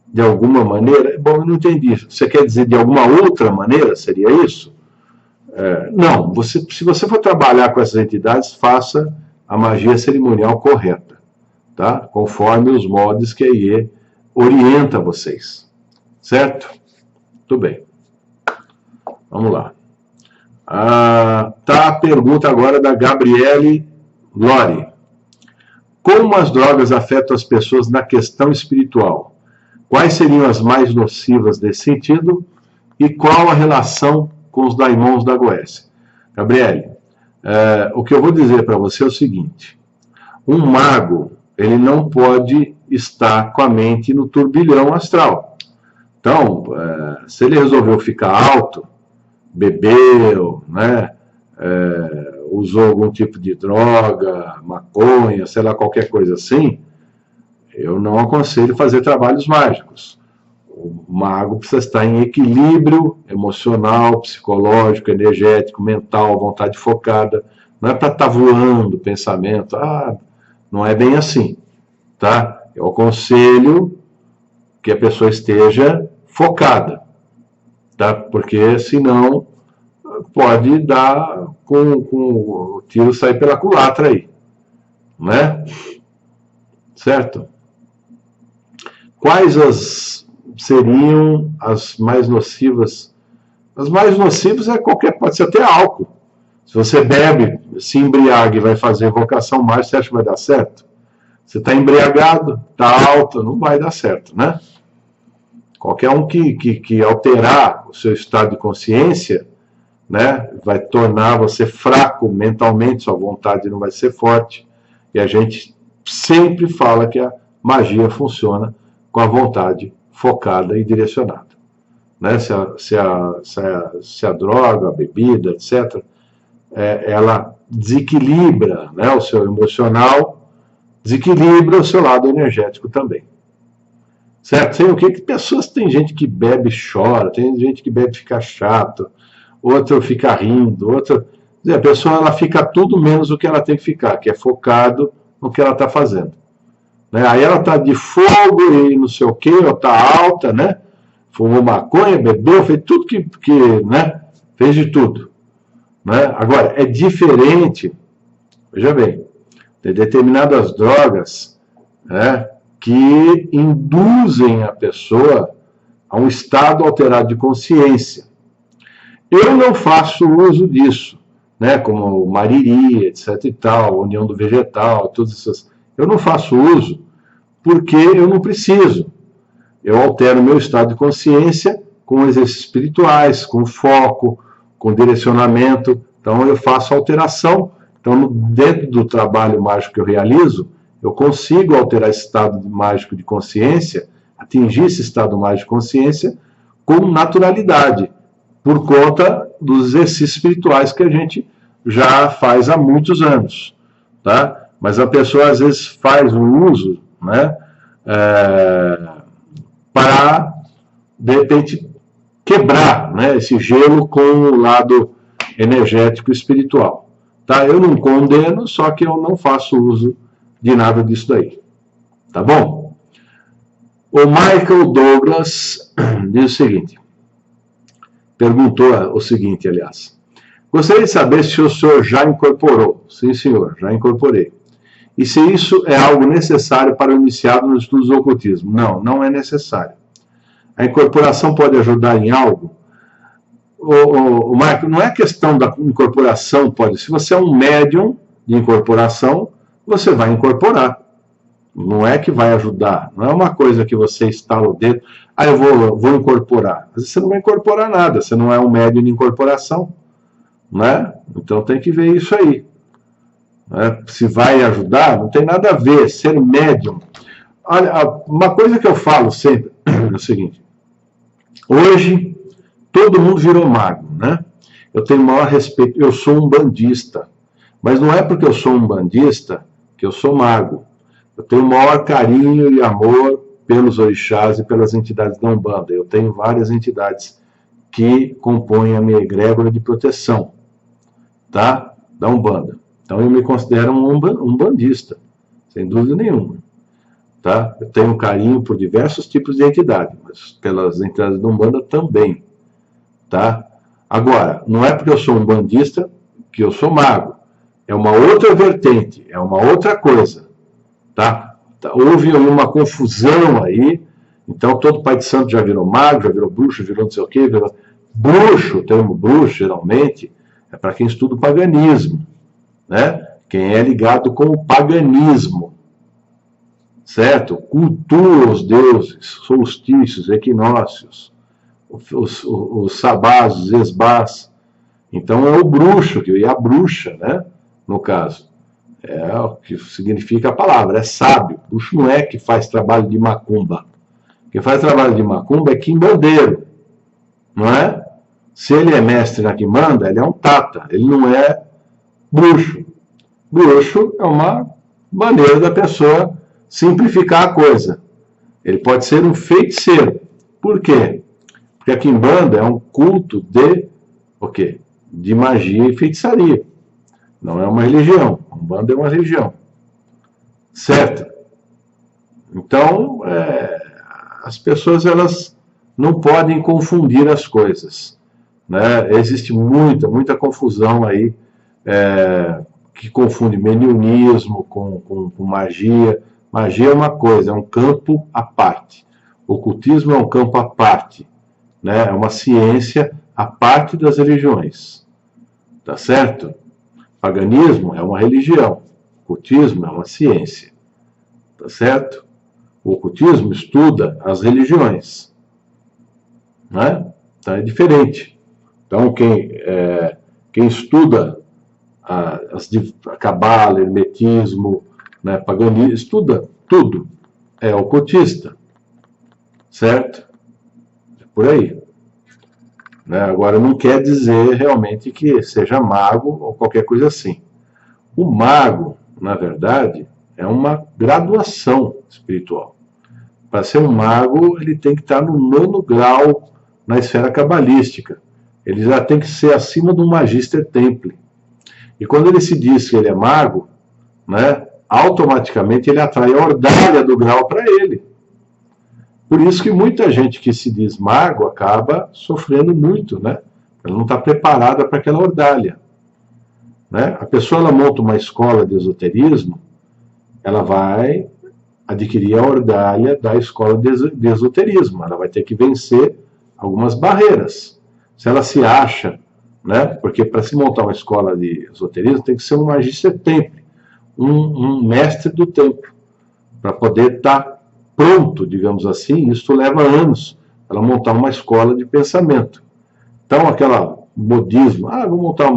De alguma maneira? Bom, eu não entendi. Você quer dizer de alguma outra maneira? Seria isso? Não. Se você for trabalhar com essas entidades, faça a magia cerimonial correta, tá? Conforme os modos que a IE orienta vocês. Certo? Muito bem. Vamos lá. Tá a pergunta agora da Gabriele Lori. Como as drogas afetam as pessoas na questão espiritual? Quais seriam as mais nocivas nesse sentido? E qual a relação com os daimons da Goécia? Gabriele, o que eu vou dizer para você é o seguinte. Um mago, ele não pode estar com a mente no turbilhão astral. Então, se ele resolveu ficar alto, bebeu, né, usou algum tipo de droga, maconha, sei lá, qualquer coisa assim, eu não aconselho fazer trabalhos mágicos. O mago precisa estar em equilíbrio emocional, psicológico, energético, mental, vontade focada. Não é para estar voando pensamento. Não é bem assim. Tá? Eu aconselho que a pessoa esteja focada. Tá? Porque senão pode dar com o tiro sair pela culatra aí. Né? Certo? Quais seriam as mais nocivas? As mais nocivas pode ser até álcool. Se você bebe, se embriaga e vai fazer invocação mágica, você acha que vai dar certo? Você está embriagado, está alto, não vai dar certo, né? Qualquer um que alterar o seu estado de consciência, né, vai tornar você fraco mentalmente, sua vontade não vai ser forte. E a gente sempre fala que a magia funciona com a vontade focada e direcionada. Né? Se a droga, a bebida, etc., ela desequilibra, né, o seu emocional, desequilibra o seu lado energético também. Certo? Tem o que pessoas, tem gente que bebe e chora, tem gente que bebe e fica chato, outra fica rindo, outra... A pessoa ela fica tudo menos o que ela tem que ficar, que é focado no que ela está fazendo. Né? Aí ela está de fogo e não sei o quê, ou está alta, né? Fumou maconha, bebeu, fez tudo que né? Fez de tudo. Né? Agora, é diferente, veja bem, tem determinadas drogas, né, que induzem a pessoa a um estado alterado de consciência. Eu não faço uso disso, né, como o mariri, etc e tal, união do vegetal, todas essas... Eu não faço uso porque eu não preciso. Eu altero meu estado de consciência com exercícios espirituais, com foco, com direcionamento. Então eu faço alteração. Então dentro do trabalho mágico que eu realizo, eu consigo alterar esse estado mágico de consciência, atingir esse estado mágico de consciência com naturalidade, por conta dos exercícios espirituais que a gente já faz há muitos anos. Tá? Mas a pessoa às vezes faz um uso, né, para, de repente, quebrar, né, esse gelo com o lado energético e espiritual. Tá? Eu não condeno, só que eu não faço uso de nada disso daí. Tá bom? O Michael Douglas diz o seguinte, perguntou o seguinte, aliás. Gostaria de saber se o senhor já incorporou. Sim, senhor, já incorporei. E se isso é algo necessário para o iniciado nos estudos do ocultismo? Não, não é necessário. A incorporação pode ajudar em algo? O Marco, não é questão da incorporação, pode. Se você é um médium de incorporação, você vai incorporar. Não é que vai ajudar. Não é uma coisa que você estala o dedo, eu vou incorporar. Às vezes você não vai incorporar nada, você não é um médium de incorporação. Né? Então tem que ver isso aí. Se vai ajudar, não tem nada a ver, ser médium. Olha, uma coisa que eu falo sempre é o seguinte, hoje todo mundo virou mago, né? eu tenho o maior respeito, eu sou um bandista, mas não é porque eu sou um bandista que eu sou mago. Eu tenho o maior carinho e amor pelos orixás e pelas entidades da Umbanda. Eu tenho várias entidades que compõem a minha egrégora de proteção, tá? Da Umbanda. Então eu me considero um bandista, sem dúvida nenhuma. Tá? Eu tenho carinho por diversos tipos de entidade, mas pelas entidades da Umbanda também. Tá? Agora, não é porque eu sou um bandista que eu sou mago. É uma outra vertente, é uma outra coisa. Tá? Houve uma confusão aí, então todo pai de santo já virou mago, já virou bruxo, virou não sei o quê. Virou... Bruxo, o termo bruxo, geralmente, é para quem estuda o paganismo. Né? Quem é ligado com o paganismo. Certo? Cultua os deuses, solstícios, equinócios, os sabás, os esbás. Então é o bruxo, e a bruxa, né? No caso. É o que significa a palavra, é sábio. O bruxo não é que faz trabalho de macumba. Quem faz trabalho de macumba é quimbandeiro, não é? Se ele é mestre na quimbanda, ele é um tata, ele não é bruxo. Bruxo é uma maneira da pessoa simplificar a coisa. Ele pode ser um feiticeiro. Por quê? Porque a quimbanda é um culto de o quê? De magia e feitiçaria. Não é uma religião. A Umbanda é uma religião. Certo? Então, as pessoas elas não podem confundir as coisas. Né? Existe muita confusão aí que confunde mediunismo com magia. Magia é uma coisa, é um campo à parte. Ocultismo é um campo à parte. Né? É uma ciência à parte das religiões. Tá certo? Paganismo é uma religião. Ocultismo é uma ciência. Tá certo? O ocultismo estuda as religiões. Né? Então é diferente. Então quem estuda a cabala, hermetismo, né, paganismo, estuda tudo, é ocultista, certo? É por aí. Né? Agora, não quer dizer realmente que seja mago ou qualquer coisa assim. O mago, na verdade, é uma graduação espiritual. Para ser um mago, ele tem que estar no 9º grau na esfera cabalística. Ele já tem que ser acima de um Magister Templi. E quando ele se diz que ele é mago, né, automaticamente ele atrai a ordália do grau para ele. Por isso que muita gente que se diz mago acaba sofrendo muito, né? Ela não está preparada para aquela ordália. Né? A pessoa ela monta uma escola de esoterismo, ela vai adquirir a ordália da escola de esoterismo. Ela vai ter que vencer algumas barreiras. Se ela se acha, né? Porque para se montar uma escola de esoterismo tem que ser um Magister Templi, um mestre do templo, para poder estar pronto, digamos assim. Isso leva anos, ela montar uma escola de pensamento. Então, aquela modismo, vou montar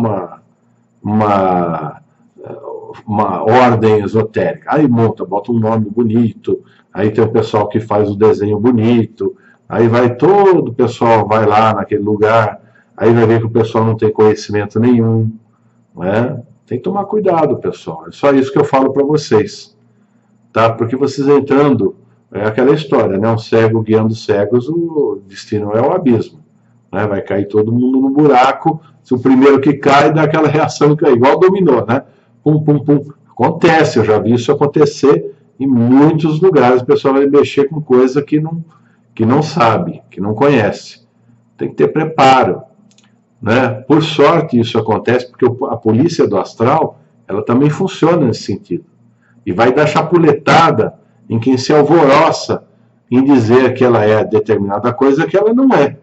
uma ordem esotérica. Aí bota um nome bonito, aí tem o pessoal que faz o desenho bonito, aí todo o pessoal vai lá naquele lugar, aí vai ver que o pessoal não tem conhecimento nenhum, né? Tem que tomar cuidado, pessoal. É só isso que eu falo para vocês. Tá? Porque vocês entrando, é aquela história, né? Um cego guiando cegos, o destino é o abismo. Né? Vai cair todo mundo no buraco. Se o primeiro que cai, dá aquela reação que é igual dominó, né? Pum, pum, pum. Acontece, eu já vi isso acontecer em muitos lugares. O pessoal vai mexer com coisa que não sabe, que não conhece. Tem que ter preparo. Né? Por sorte isso acontece porque a polícia do astral ela também funciona nesse sentido e vai dar chapuletada em quem se alvoroça em dizer que ela é determinada coisa que ela não é,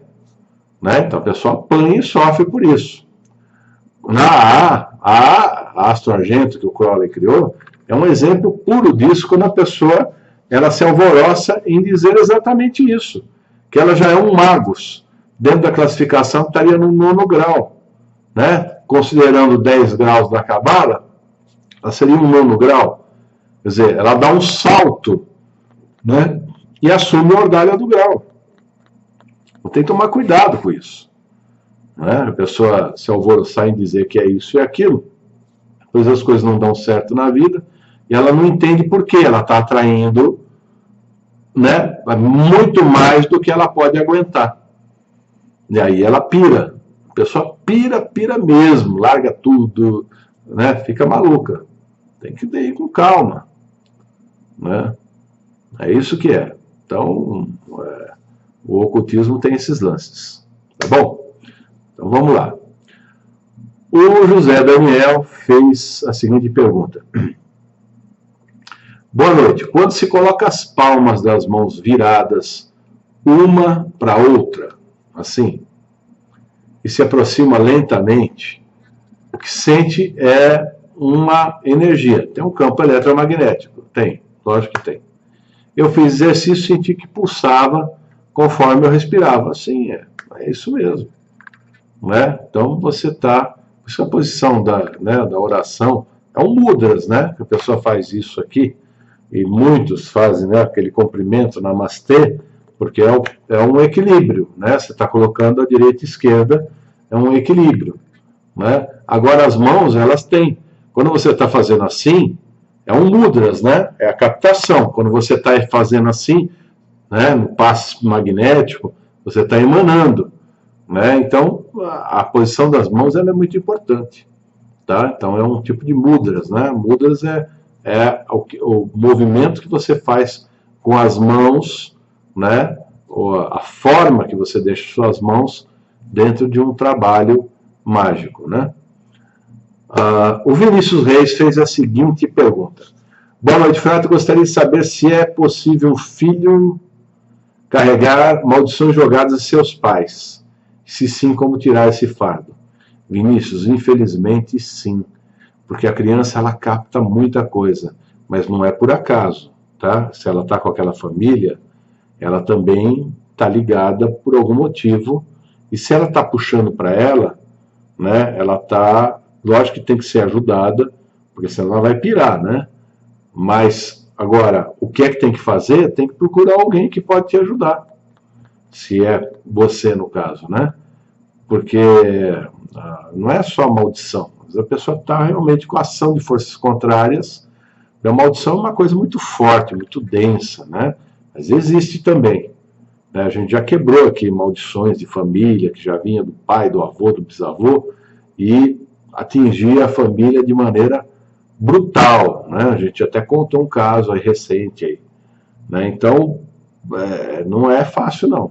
né? Então a pessoa apanha e sofre por isso. A Astro Argento que o Crowley criou é um exemplo puro disso, quando a pessoa ela se alvoroça em dizer exatamente isso, que ela já é um magus. Dentro da classificação estaria no 9º grau, né? Considerando 10 graus da cabala, ela seria um 9º grau. Quer dizer, ela dá um salto, né? E assume a ordália do grau. Então tem que tomar cuidado com isso. né? A pessoa se alvoroçar em dizer que é isso e aquilo, depois as coisas não dão certo na vida, e ela não entende por que ela está atraindo, né, muito mais do que ela pode aguentar. E aí ela pira. A pessoa pira mesmo, larga tudo, né, fica maluca. Tem que ir com calma, né? É isso que é. Então, o ocultismo tem esses lances. Tá bom? Então vamos lá. O José Daniel fez a seguinte pergunta. Boa noite. Quando se coloca as palmas das mãos viradas uma para outra, assim, e se aproxima lentamente, o que sente é uma energia. Tem um campo eletromagnético? Tem, lógico que tem. Eu fiz exercício e senti que pulsava conforme eu respirava. Assim, é isso mesmo. Né? Então você está... Essa posição da oração é um mudras, né? Que a pessoa faz isso aqui, e muitos fazem, né, aquele comprimento, namastê, porque é um equilíbrio, né? Você está colocando a direita e a esquerda, é um equilíbrio, né? Agora as mãos, elas têm. Quando você está fazendo assim, é um mudras, né? É a captação. Quando você está fazendo assim, né, no passe magnético, você está emanando. Né? Então, a posição das mãos ela é muito importante. Tá? Então, é um tipo de mudras. Né? Mudras é o movimento que você faz com as mãos, né? A forma que você deixa suas mãos dentro de um trabalho mágico. Né? O Vinícius Reis fez a seguinte pergunta. Boa noite, Fernando. Gostaria de saber se é possível um filho carregar maldições jogadas a seus pais. Se sim, como tirar esse fardo? Vinícius, infelizmente sim, porque a criança ela capta muita coisa, mas não é por acaso, tá? Se ela está com aquela família, ela também está ligada por algum motivo, e se ela está puxando para ela, né? Ela está, lógico que tem que ser ajudada, porque senão ela vai pirar, né? Mas agora, o que é que tem que fazer? Tem que procurar alguém que pode te ajudar. Se é você no caso, né? Porque não é só maldição, a pessoa está realmente com a ação de forças contrárias. A maldição é uma coisa muito forte, muito densa, né? Mas existe também. Né? A gente já quebrou aqui maldições de família, que já vinha do pai, do avô, do bisavô, e atingia a família de maneira brutal, né? A gente até contou um caso aí recente aí, né? Então, não é fácil não.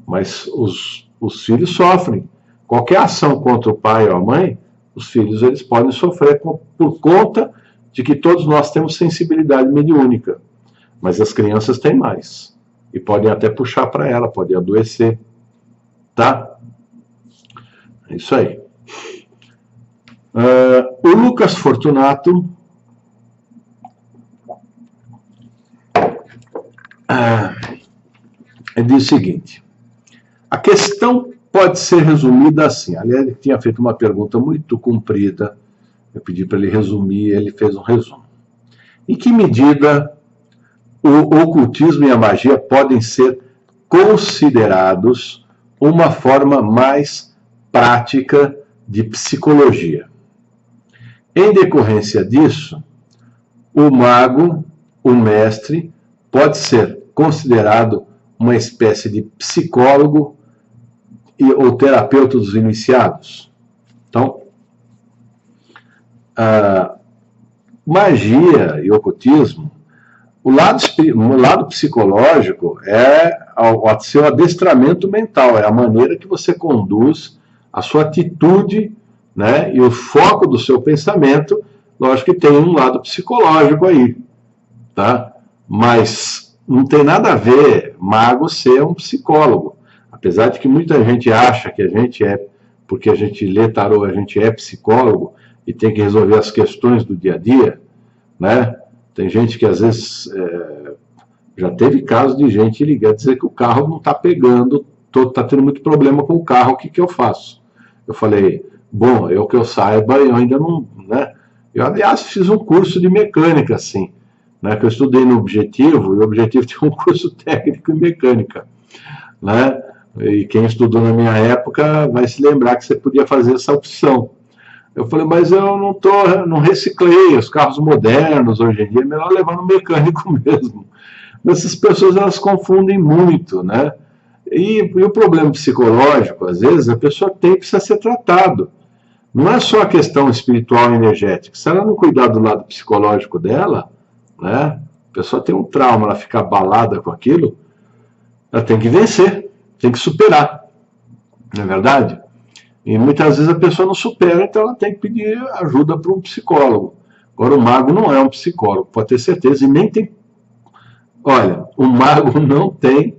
Mas os filhos sofrem. Qualquer ação contra o pai ou a mãe, os filhos eles podem sofrer por conta de que todos nós temos sensibilidade mediúnica. Mas as crianças têm mais. E podem até puxar para ela, podem adoecer. Tá? É isso aí. O Lucas Fortunato diz o seguinte. A questão pode ser resumida assim. Aliás, ele tinha feito uma pergunta muito comprida. Eu pedi para ele resumir, ele fez um resumo. Em que medida o ocultismo e a magia podem ser considerados uma forma mais prática de psicologia? Em decorrência disso, o mago, o mestre, pode ser considerado uma espécie de psicólogo ou terapeuta dos iniciados. Então, magia e ocultismo, o lado psicológico é o seu adestramento mental, é a maneira que você conduz a sua atitude, né, e o foco do seu pensamento. Lógico que tem um lado psicológico aí, tá? Mas não tem nada a ver mago ser um psicólogo. Apesar de que muita gente acha que a gente porque a gente lê tarô, a gente é psicólogo e tem que resolver as questões do dia a dia, né? Tem gente que às vezes já teve casos de gente ligar dizer que o carro não está pegando, está tendo muito problema com o carro, o que eu faço? Eu falei, bom, que eu saiba, eu ainda não, né? Eu, aliás, fiz um curso de mecânica, assim, né? Que eu estudei no Objetivo, e o Objetivo tinha um curso técnico em mecânica, né? E quem estudou na minha época vai se lembrar que você podia fazer essa opção. Eu falei, mas eu não reciclei os carros modernos hoje em dia, é melhor levar no mecânico mesmo. Essas pessoas, elas confundem muito, né? E o problema psicológico, às vezes, a pessoa precisa ser tratado. Não é só a questão espiritual e energética. Se ela não cuidar do lado psicológico dela, né? A pessoa tem um trauma, ela fica abalada com aquilo, ela tem que vencer, tem que superar. Não é verdade? E muitas vezes a pessoa não supera, então ela tem que pedir ajuda para um psicólogo. Agora, o mago não é um psicólogo, pode ter certeza, e nem tem. Olha, o mago não tem,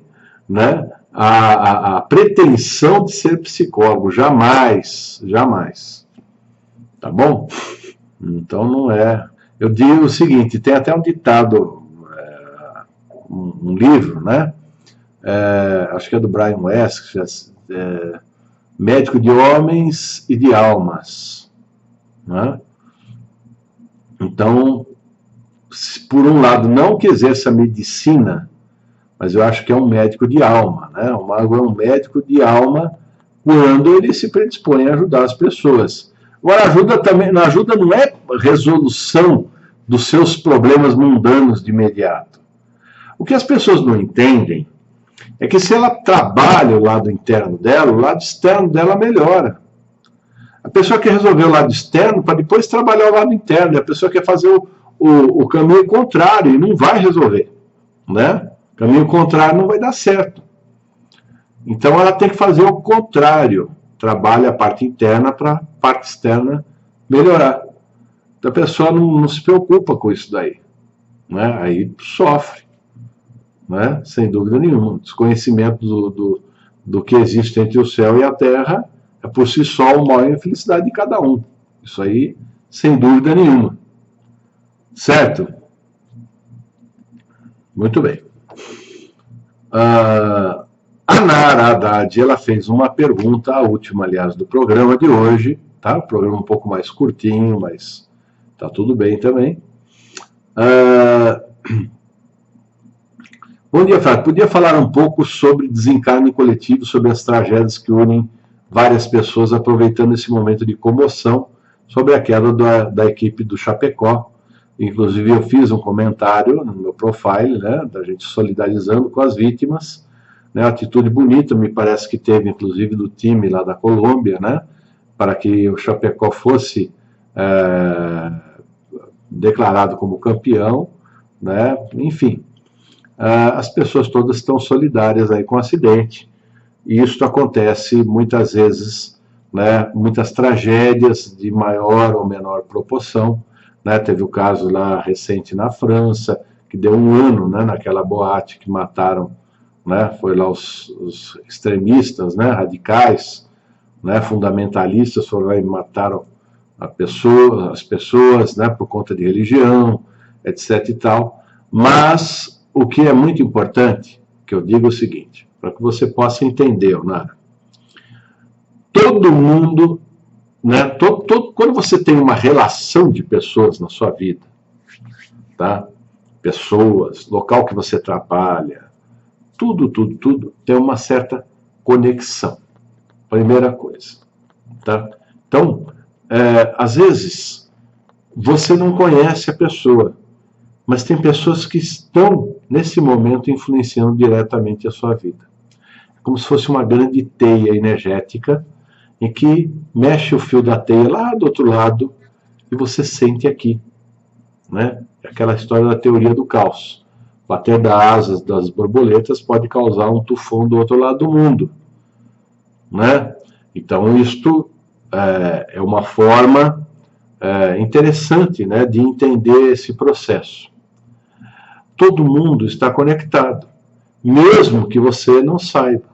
né, a pretensão de ser psicólogo, jamais, jamais. Tá bom? Então não é. Eu digo o seguinte: tem até um ditado, um livro, né? Acho que é do Brian West, Médico de Homens e de Almas, né? Então, por um lado, não que exerça medicina, mas eu acho que é um médico de alma, né? O mago é um médico de alma quando ele se predispõe a ajudar as pessoas. Agora, ajuda não é resolução dos seus problemas mundanos de imediato. O que as pessoas não entendem é que se ela trabalha o lado interno dela, o lado externo dela melhora. A pessoa quer resolver o lado externo para depois trabalhar o lado interno. E a pessoa quer fazer o caminho contrário e não vai resolver, né? O caminho contrário não vai dar certo. Então ela tem que fazer o contrário. Trabalha a parte interna para a parte externa melhorar. Então a pessoa não se preocupa com isso daí, né? Aí sofre. Né? Sem dúvida nenhuma. Desconhecimento do que existe entre o céu e a terra é por si só o mal e a felicidade de cada um. Isso aí, sem dúvida nenhuma. Certo? Muito bem. A Nara Haddad, ela fez uma pergunta, a última, aliás, do programa de hoje, tá? O programa um pouco mais curtinho, mas tá tudo bem também. Bom dia, Flávio. Podia falar um pouco sobre desencarne coletivo, sobre as tragédias que unem várias pessoas, aproveitando esse momento de comoção, sobre a queda da equipe do Chapecó. Inclusive, eu fiz um comentário no meu profile, né, da gente solidarizando com as vítimas, né, atitude bonita, me parece que teve, inclusive, do time lá da Colômbia, né, para que o Chapecó fosse declarado como campeão, né, enfim. As pessoas todas estão solidárias aí com o acidente, e isso acontece muitas vezes, né, muitas tragédias de maior ou menor proporção, né? Teve o caso lá recente na França, que deu 1 ano, né, naquela boate que mataram, né, foi lá os extremistas, né, radicais, né, fundamentalistas, foram lá e mataram as pessoas, né, por conta de religião, etc. e tal, mas o que é muito importante, que eu digo o seguinte, para que você possa entender, Nara, todo mundo, né, quando você tem uma relação de pessoas na sua vida, tá? Pessoas, local que você trabalha, tudo tem uma certa conexão. Primeira coisa, tá? Então, às vezes, você não conhece a pessoa, mas tem pessoas que estão, nesse momento, influenciando diretamente a sua vida. É como se fosse uma grande teia energética, em que mexe o fio da teia lá do outro lado, e você sente aqui, né? Aquela história da teoria do caos. Bater das asas das borboletas pode causar um tufão do outro lado do mundo, né? Então, isto é uma forma interessante, né, de entender esse processo. Todo mundo está conectado, mesmo que você não saiba.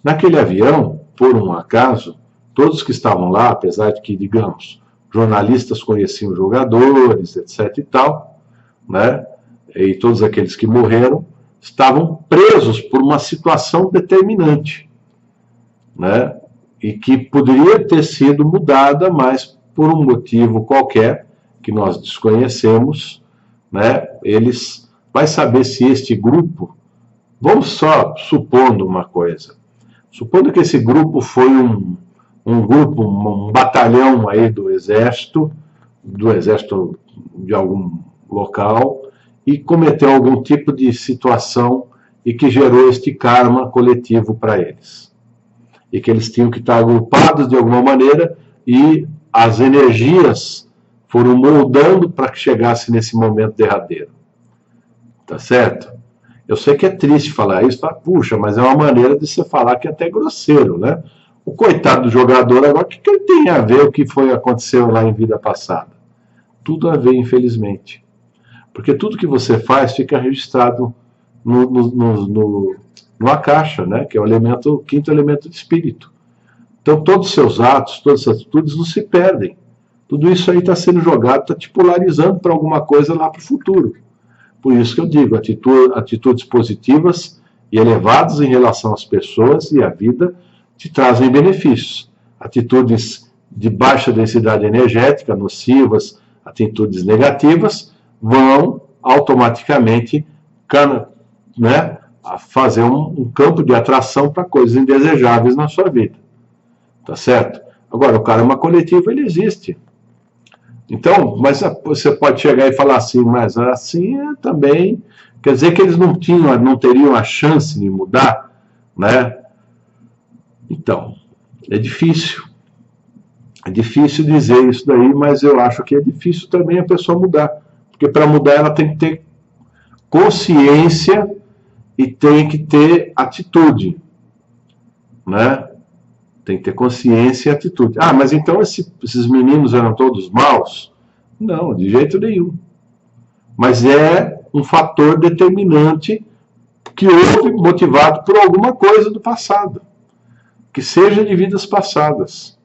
Naquele avião, por um acaso, todos que estavam lá, apesar de que, digamos, jornalistas conheciam os jogadores, etc. e tal, né, e todos aqueles que morreram, estavam presos por uma situação determinante, né, e que poderia ter sido mudada, mas por um motivo qualquer, que nós desconhecemos, né, vai saber se este grupo, vamos só supondo uma coisa, Supondo que esse grupo foi um batalhão aí do exército de algum local, e cometeu algum tipo de situação e que gerou este karma coletivo para eles. E que eles tinham que estar agrupados de alguma maneira, e as energias foram moldando para que chegasse nesse momento derradeiro. Tá certo? Eu sei que é triste falar isso, tá? Puxa, mas é uma maneira de você falar que é até grosseiro, né? O coitado do jogador agora, o que ele tem a ver o que aconteceu lá em vida passada? Tudo a ver, infelizmente. Porque tudo que você faz fica registrado numa caixa, né? Que é o quinto elemento de espírito. Então, todos os seus atos, todas as atitudes não se perdem. Tudo isso aí está sendo jogado, está te polarizando para alguma coisa lá para o futuro. Por isso que eu digo, atitudes positivas e elevadas em relação às pessoas e à vida te trazem benefícios. Atitudes de baixa densidade energética, nocivas, atitudes negativas, vão automaticamente, né, fazer um campo de atração para coisas indesejáveis na sua vida. Tá certo? Agora, o karma coletivo, ele existe. Então, mas você pode chegar e falar assim, mas assim também, quer dizer que eles não teriam a chance de mudar, né? Então, é difícil. É difícil dizer isso daí, mas eu acho que é difícil também a pessoa mudar. Porque para mudar ela tem que ter consciência e tem que ter atitude, né? Tem que ter consciência e atitude. Ah, mas então esses meninos eram todos maus? Não, de jeito nenhum. Mas é um fator determinante que houve motivado por alguma coisa do passado. Que seja de vidas passadas.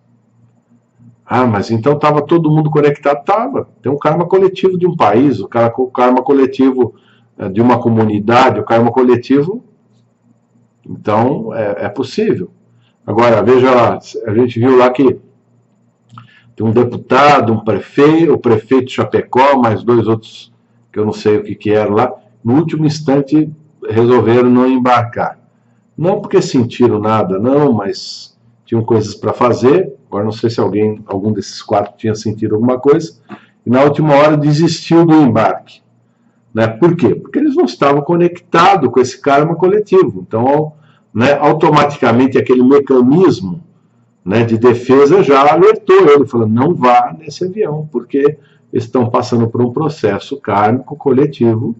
Ah, mas então estava todo mundo conectado? Estava. Tem um karma coletivo de um país, o karma coletivo de uma comunidade, o karma coletivo. Então, é possível. Agora, veja lá, a gente viu lá que tem um deputado, o prefeito de Chapecó, mais dois outros que eu não sei o que eram lá, no último instante resolveram não embarcar. Não porque sentiram nada, não, mas tinham coisas para fazer. Agora não sei se algum desses quatro tinha sentido alguma coisa, e na última hora desistiu do embarque. Né? Por quê? Porque eles não estavam conectados com esse karma coletivo. Então, né, automaticamente aquele mecanismo, né, de defesa já alertou ele, falando, não vá nesse avião, porque eles estão passando por um processo kármico coletivo,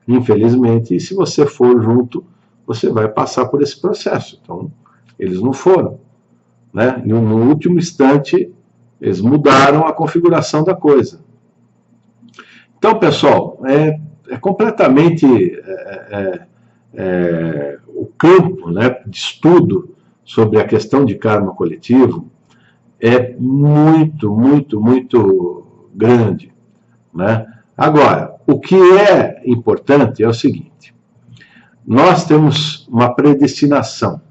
infelizmente, e se você for junto, você vai passar por esse processo. Então, eles não foram. Né? E no último instante, eles mudaram a configuração da coisa. Então, pessoal, é completamente o campo, né, de estudo sobre a questão de karma coletivo é muito, muito, muito grande. Né? Agora, o que é importante é o seguinte, nós temos uma predestinação.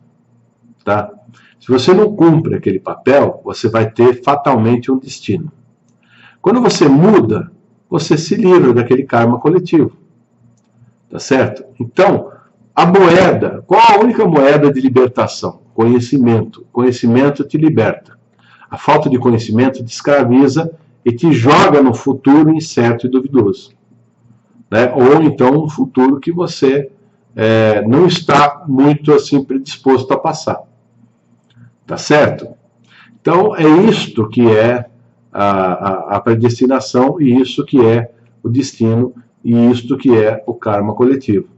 Tá? Se você não cumpre aquele papel, você vai ter fatalmente um destino. Quando você muda, você se livra daquele karma coletivo. Tá certo? Então, a moeda, qual a única moeda de libertação? Conhecimento. Conhecimento te liberta. A falta de conhecimento te escraviza e te joga no futuro incerto e duvidoso. Né? Ou então um futuro que você não está muito assim predisposto a passar. Tá certo? Então, é isto que é a predestinação e isso que é o destino e isto que é o karma coletivo.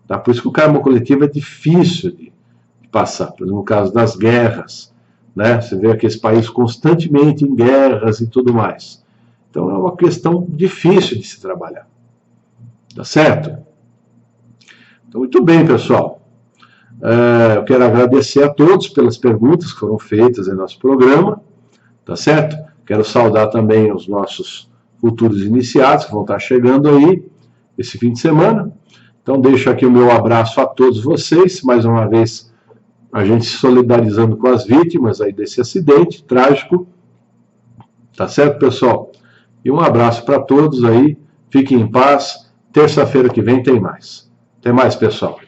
Tá? Por isso que o karma coletivo é difícil de passar. Por exemplo, no caso das guerras, né? Você vê aqueles países constantemente em guerras e tudo mais. Então, é uma questão difícil de se trabalhar. Tá certo? Então, muito bem, pessoal. Eu quero agradecer a todos pelas perguntas que foram feitas em nosso programa. Tá certo? Quero saudar também os nossos futuros iniciados que vão estar chegando aí esse fim de semana. Então, deixo aqui o meu abraço a todos vocês. Mais uma vez, a gente se solidarizando com as vítimas aí desse acidente trágico. Tá certo, pessoal? E um abraço para todos aí. Fiquem em paz. Terça-feira que vem tem mais. Até mais, pessoal.